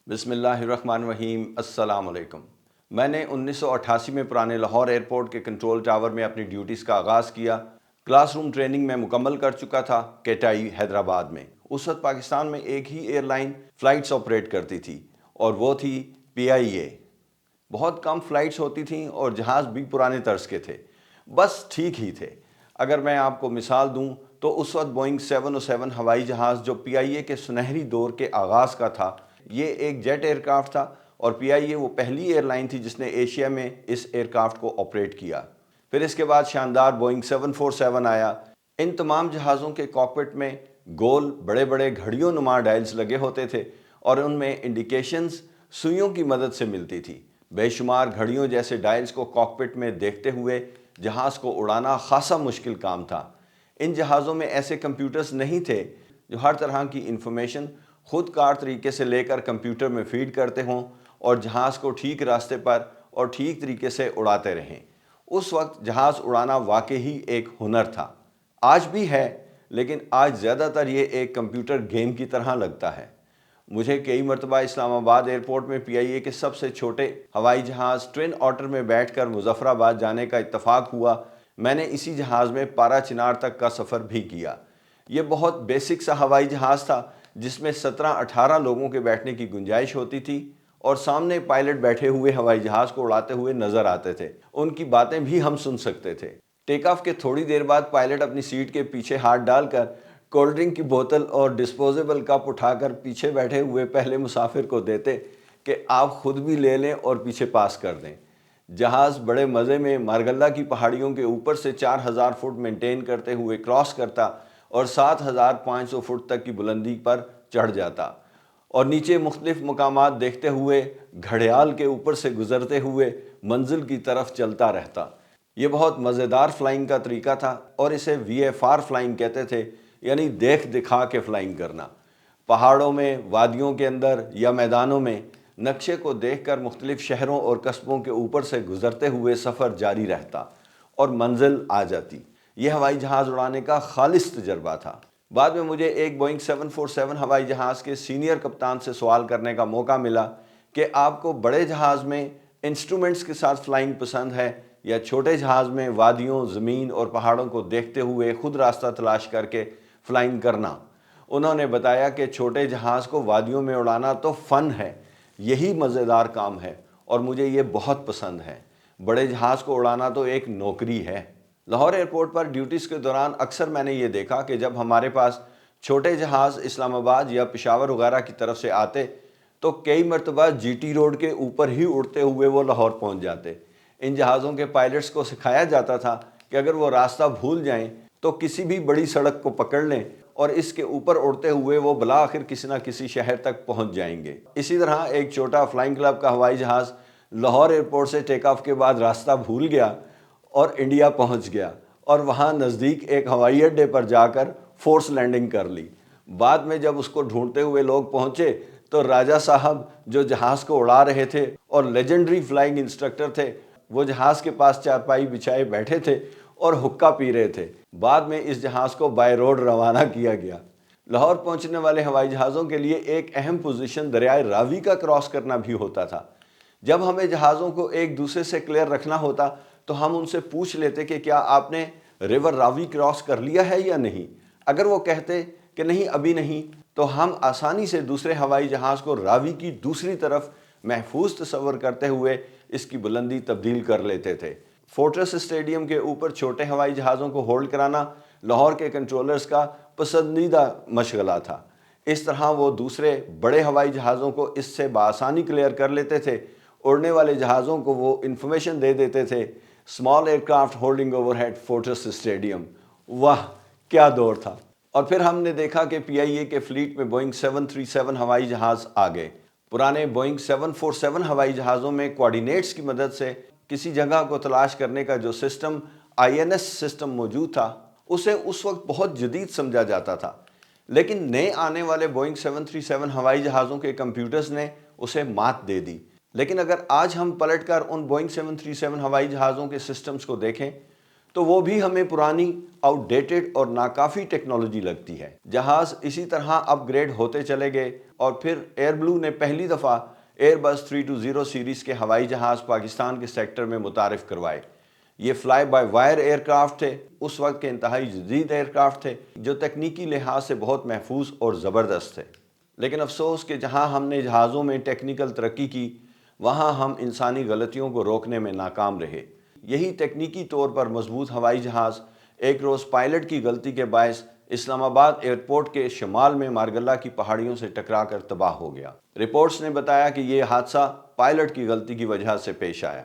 بسم اللہ الرحمن الرحیم۔ السلام علیکم۔ میں نے 1988 میں پرانے لاہور ایئرپورٹ کے کنٹرول ٹاور میں اپنی ڈیوٹیز کا آغاز کیا۔ کلاس روم ٹریننگ میں مکمل کر چکا تھا کیٹائی حیدرآباد میں۔ اس وقت پاکستان میں ایک ہی ایئر لائن فلائٹس آپریٹ کرتی تھی اور وہ تھی PIA۔ بہت کم فلائٹس ہوتی تھیں اور جہاز بھی پرانے طرز کے تھے، بس ٹھیک ہی تھے۔ اگر میں آپ کو مثال دوں تو اس وقت بوئنگ 707 ہوائی جہاز جو PIA کے سنہری دور کے آغاز کا تھا، یہ ایک جیٹ ایئرکرافٹ تھا اور PIA وہ پہلی ایئر لائن تھی جس نے ایشیا میں اس ایئرکرافٹ کو آپریٹ کیا۔ پھر اس کے بعد شاندار بوئنگ 747 آیا۔ ان تمام جہازوں کے کاکپٹ میں گول بڑے بڑے گھڑیوں نما ڈائلز لگے ہوتے تھے اور ان میں انڈیکیشنز سوئیوں کی مدد سے ملتی تھی۔ بے شمار گھڑیوں جیسے ڈائلز کو کاکپٹ میں دیکھتے ہوئے جہاز کو اڑانا خاصا مشکل کام تھا۔ ان جہازوں میں ایسے کمپیوٹرز نہیں تھے جو ہر طرح کی انفارمیشن خود کار طریقے سے لے کر کمپیوٹر میں فیڈ کرتے ہوں اور جہاز کو ٹھیک راستے پر اور ٹھیک طریقے سے اڑاتے رہیں۔ اس وقت جہاز اڑانا واقعی ایک ہنر تھا، آج بھی ہے، لیکن آج زیادہ تر یہ ایک کمپیوٹر گیم کی طرح لگتا ہے۔ مجھے کئی مرتبہ اسلام آباد ایئرپورٹ میں PIA کے سب سے چھوٹے ہوائی جہاز ٹوین آٹر میں بیٹھ کر مظفر آباد جانے کا اتفاق ہوا۔ میں نے اسی جہاز میں پارا چنار تک کا سفر بھی کیا۔ یہ بہت بیسک سا ہوائی جہاز تھا جس میں 17-18 لوگوں کے بیٹھنے کی گنجائش ہوتی تھی اور سامنے پائلٹ بیٹھے ہوئے ہوائی جہاز کو اڑاتے ہوئے نظر آتے تھے۔ ان کی باتیں بھی ہم سن سکتے تھے۔ ٹیک آف کے تھوڑی دیر بعد پائلٹ اپنی سیٹ کے پیچھے ہاتھ ڈال کر کولڈ ڈرنک کی بوتل اور ڈسپوزیبل کپ اٹھا کر پیچھے بیٹھے ہوئے پہلے مسافر کو دیتے کہ آپ خود بھی لے لیں اور پیچھے پاس کر دیں۔ جہاز بڑے مزے میں مارگلہ کی پہاڑیوں کے اوپر سے 4000 فٹ مینٹین کرتے ہوئے کراس کرتا اور 7500 فٹ تک کی بلندی پر چڑھ جاتا اور نیچے مختلف مقامات دیکھتے ہوئے گھڑیال کے اوپر سے گزرتے ہوئے منزل کی طرف چلتا رہتا۔ یہ بہت مزیدار فلائنگ کا طریقہ تھا اور اسے VFR فلائنگ کہتے تھے، یعنی دیکھ دکھا کے فلائنگ کرنا۔ پہاڑوں میں، وادیوں کے اندر یا میدانوں میں نقشے کو دیکھ کر مختلف شہروں اور قصبوں کے اوپر سے گزرتے ہوئے سفر جاری رہتا اور منزل آ جاتی۔ یہ ہوائی جہاز اڑانے کا خالص تجربہ تھا۔ بعد میں مجھے ایک بوئنگ 747 ہوائی جہاز کے سینئر کپتان سے سوال کرنے کا موقع ملا کہ آپ کو بڑے جہاز میں انسٹرومنٹس کے ساتھ فلائنگ پسند ہے یا چھوٹے جہاز میں وادیوں، زمین اور پہاڑوں کو دیکھتے ہوئے خود راستہ تلاش کر کے فلائنگ کرنا۔ انہوں نے بتایا کہ چھوٹے جہاز کو وادیوں میں اڑانا تو فن ہے، یہی مزیدار کام ہے اور مجھے یہ بہت پسند ہے۔ بڑے جہاز کو اڑانا تو ایک نوکری ہے۔ لاہور ایئرپورٹ پر ڈیوٹیز کے دوران اکثر میں نے یہ دیکھا کہ جب ہمارے پاس چھوٹے جہاز اسلام آباد یا پشاور وغیرہ کی طرف سے آتے تو کئی مرتبہ GT روڈ کے اوپر ہی اڑتے ہوئے وہ لاہور پہنچ جاتے۔ ان جہازوں کے پائلٹس کو سکھایا جاتا تھا کہ اگر وہ راستہ بھول جائیں تو کسی بھی بڑی سڑک کو پکڑ لیں اور اس کے اوپر اڑتے ہوئے وہ بالآخر کسی نہ کسی شہر تک پہنچ جائیں گے۔ اسی طرح ایک چھوٹا فلائنگ کلب کا ہوائی جہاز لاہور ایئرپورٹ سے ٹیک آف کے بعد راستہ بھول گیا اور انڈیا پہنچ گیا اور وہاں نزدیک ایک ہوائی اڈے پر جا کر فورس لینڈنگ کر لی۔ بعد میں جب اس کو ڈھونڈتے ہوئے لوگ پہنچے تو راجہ صاحب جو جہاز کو اڑا رہے تھے اور لیجنڈری فلائنگ انسٹرکٹر تھے، وہ جہاز کے پاس چارپائی بچھائے بیٹھے تھے اور حقہ پی رہے تھے۔ بعد میں اس جہاز کو بائی روڈ روانہ کیا گیا۔ لاہور پہنچنے والے ہوائی جہازوں کے لیے ایک اہم پوزیشن دریائے راوی کا کراس کرنا بھی ہوتا تھا۔ جب ہمیں جہازوں کو ایک دوسرے سے کلیئر رکھنا ہوتا تو ہم ان سے پوچھ لیتے کہ کیا آپ نے ریور راوی کراس کر لیا ہے یا نہیں۔ اگر وہ کہتے کہ نہیں ابھی نہیں تو ہم آسانی سے دوسرے ہوائی جہاز کو راوی کی دوسری طرف محفوظ تصور کرتے ہوئے اس کی بلندی تبدیل کر لیتے تھے۔ فورٹریس اسٹیڈیم کے اوپر چھوٹے ہوائی جہازوں کو ہولڈ کرانا لاہور کے کنٹرولرز کا پسندیدہ مشغلہ تھا۔ اس طرح وہ دوسرے بڑے ہوائی جہازوں کو اس سے بآسانی کلیئر کر لیتے تھے۔ اڑنے والے جہازوں کو وہ انفارمیشن دے دیتے تھے، small aircraft holding overhead fortress stadium. واہ کیا دور تھا! اور پھر ہم نے دیکھا کہ PIA کے فلیٹ میں بوئنگ 737 ہوائی جہاز آ گئے۔ پرانے بوئنگ 747 ہوائی جہازوں میں کوارڈینیٹس کی مدد سے کسی جگہ کو تلاش کرنے کا جو سسٹم INS سسٹم موجود تھا اسے اس وقت بہت جدید سمجھا جاتا تھا، لیکن نئے آنے والے بوئنگ 737 ہوائی جہازوں کے کمپیوٹرز نے اسے مات دے دی۔ لیکن اگر آج ہم پلٹ کر ان بوئنگ 737 ہوائی جہازوں کے سسٹمز کو دیکھیں تو وہ بھی ہمیں پرانی، آؤٹ ڈیٹڈ اور ناکافی ٹیکنالوجی لگتی ہے۔ جہاز اسی طرح اپ گریڈ ہوتے چلے گئے اور پھر ایئر بلو نے پہلی دفعہ ایئر بس 320 سیریز کے ہوائی جہاز پاکستان کے سیکٹر میں متعارف کروائے۔ یہ fly by wire aircraft تھے، اس وقت کے انتہائی جدید ایئر کرافٹ تھے جو تکنیکی لحاظ سے بہت محفوظ اور زبردست تھے۔ لیکن افسوس کہ جہاں ہم نے جہازوں میں ٹیکنیکل ترقی کی، وہاں ہم انسانی غلطیوں کو روکنے میں ناکام رہے۔ یہی تکنیکی طور پر مضبوط ہوائی جہاز ایک روز پائلٹ کی غلطی کے باعث اسلام آباد ایئرپورٹ کے شمال میں مارگلہ کی پہاڑیوں سے ٹکرا کر تباہ ہو گیا۔ رپورٹس نے بتایا کہ یہ حادثہ پائلٹ کی غلطی کی وجہ سے پیش آیا۔